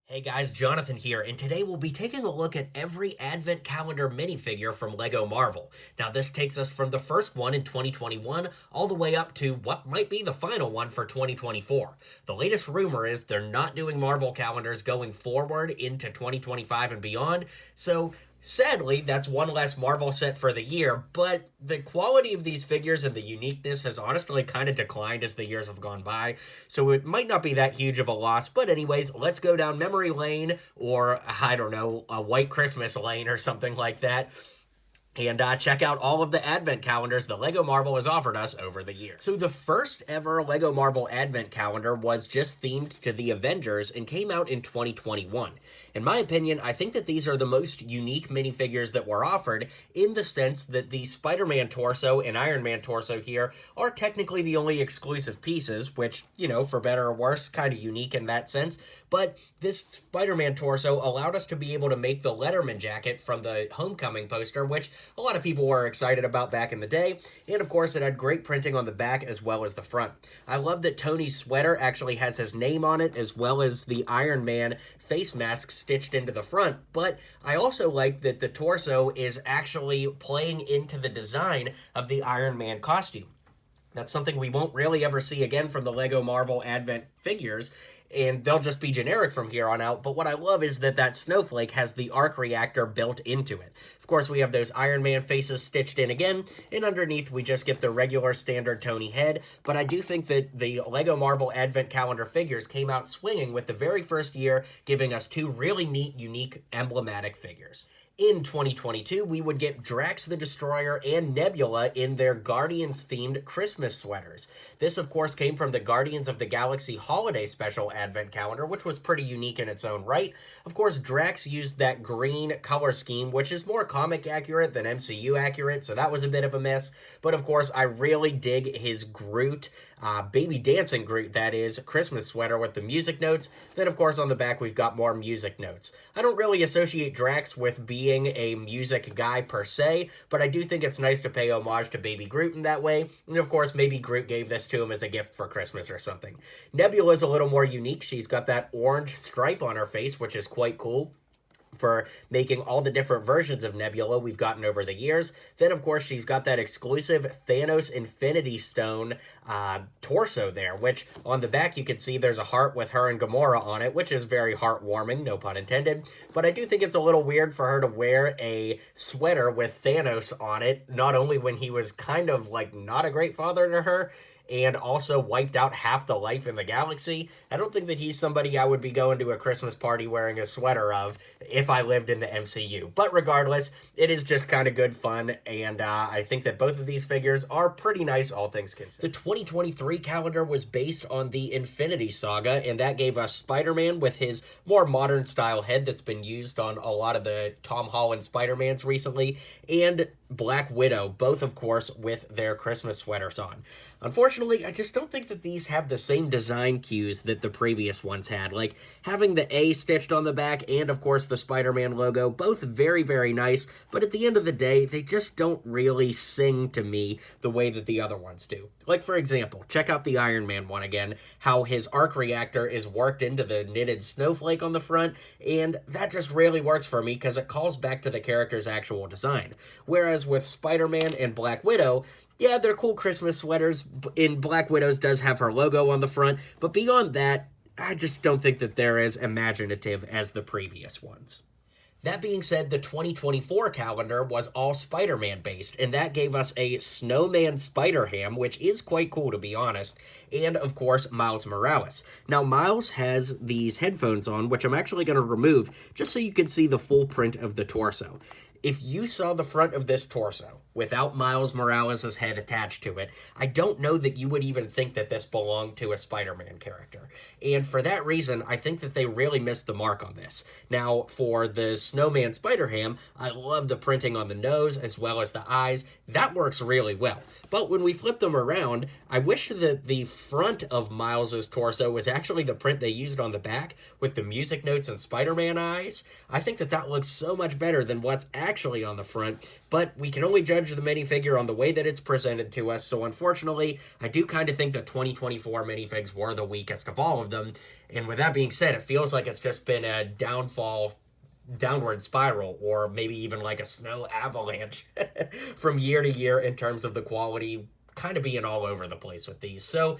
Hey guys, Jonathan here, and today we'll be taking a look at every Advent Calendar minifigure from LEGO Marvel. Now, this takes us from the first one in 2021 all the way up to what might be the final one for 2024. The latest rumor is they're not doing Marvel calendars going forward into 2025 and beyond, so sadly, that's one less Marvel set for the year, but the quality of these figures and the uniqueness has honestly kind of declined as the years have gone by, so it might not be that huge of a loss. But anyways, let's go down memory lane, or I don't know, a white Christmas lane or something like that, and check out all of the Advent calendars that LEGO Marvel has offered us over the years. So the first ever LEGO Marvel Advent calendar was just themed to the Avengers and came out in 2021. In my opinion, I think that these are the most unique minifigures that were offered, in the sense that the Spider-Man torso and Iron Man torso here are technically the only exclusive pieces, which, you know, for better or worse, kind of unique in that sense. But this Spider-Man torso allowed us to be able to make the Letterman jacket from the Homecoming poster, which a lot of people were excited about back in the day, and of course it had great printing on the back as well as the front. I love that Tony's sweater actually has his name on it, as well as the Iron Man face mask stitched into the front, but I also like that the torso is actually playing into the design of the Iron Man costume. That's something we won't really ever see again from the LEGO Marvel Advent figures, and they'll just be generic from here on out. But what I love is that that snowflake has the arc reactor built into it. Of course, we have those Iron Man faces stitched in again, and underneath we just get the regular standard Tony head. But I do think that the LEGO Marvel Advent Calendar figures came out swinging with the very first year, giving us two really neat, unique, emblematic figures. In 2022, we would get Drax the Destroyer and Nebula in their Guardians-themed Christmas sweaters. This, of course, came from the Guardians of the Galaxy Holiday Special Advent Calendar, which was pretty unique in its own right. Of course, Drax used that green color scheme, which is more comic accurate than MCU accurate, so that was a bit of a miss. But of course, I really dig his Groot, baby dancing Groot, that is, Christmas sweater with the music notes. Then, of course, on the back, we've got more music notes. I don't really associate Drax with being a music guy per se, but I do think it's nice to pay homage to Baby Groot in that way, and of course maybe Groot gave this to him as a gift for Christmas or something. Nebula's a little more unique. She's got that orange stripe on her face, which is quite cool for making all the different versions of Nebula we've gotten over the years. Then, of course, she's got that exclusive Thanos Infinity Stone torso there, which on the back you can see there's a heart with her and Gamora on it, which is very heartwarming, no pun intended. But I do think it's a little weird for her to wear a sweater with Thanos on it, not only when he was kind of like not a great father to her, and also wiped out half the life in the galaxy. I don't think that he's somebody I would be going to a Christmas party wearing a sweater of if I lived in the MCU. But regardless, it is just kind of good fun, and I think that both of these figures are pretty nice, all things considered. The 2023 calendar was based on the Infinity Saga, and that gave us Spider-Man with his more modern style head that's been used on a lot of the Tom Holland Spider-Mans recently, and Black Widow, both of course with their Christmas sweaters on. Unfortunately, I just don't think that these have the same design cues that the previous ones had, like having the A stitched on the back and of course the Spider-Man logo, both very, very nice, but at the end of the day, they just don't really sing to me the way that the other ones do. Like, for example, check out the Iron Man one again, how his arc reactor is worked into the knitted snowflake on the front, and that just really works for me because it calls back to the character's actual design. Whereas with Spider-Man and Black Widow, yeah, they're cool Christmas sweaters, and Black Widow's does have her logo on the front, but beyond that, I just don't think that they're as imaginative as the previous ones. That being said, the 2024 calendar was all Spider-Man based, and that gave us a Snowman Spider-Ham, which is quite cool to be honest, and of course Miles Morales. Now Miles has these headphones on, which I'm actually going to remove just so you can see the full print of the torso. If you saw the front of this torso without Miles Morales' head attached to it, I don't know that you would even think that this belonged to a Spider-Man character. And for that reason, I think that they really missed the mark on this. Now, for the Snowman Spider-Ham, I love the printing on the nose as well as the eyes. That works really well. But when we flip them around, I wish that the front of Miles' torso was actually the print they used on the back with the music notes and Spider-Man eyes. I think that that looks so much better than what's actually actually on the front, but we can only judge the minifigure on the way that it's presented to us, so unfortunately, I do kind of think the 2024 minifigs were the weakest of all of them, and with that being said, it feels like it's just been a downward spiral, or maybe even like a snow avalanche from year to year in terms of the quality kind of being all over the place with these. So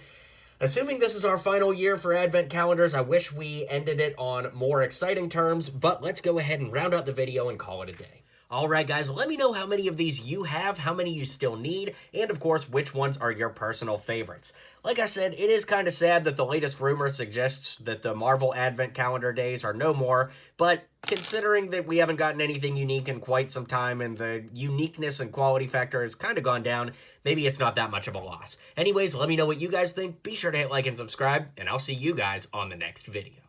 assuming this is our final year for advent calendars, I wish we ended it on more exciting terms, but let's go ahead and round out the video and call it a day. Alright guys, let me know how many of these you have, how many you still need, and of course, which ones are your personal favorites. Like I said, it is kind of sad that the latest rumor suggests that the Marvel Advent Calendar days are no more, but considering that we haven't gotten anything unique in quite some time and the uniqueness and quality factor has kind of gone down, maybe it's not that much of a loss. Anyways, let me know what you guys think, be sure to hit like and subscribe, and I'll see you guys on the next video.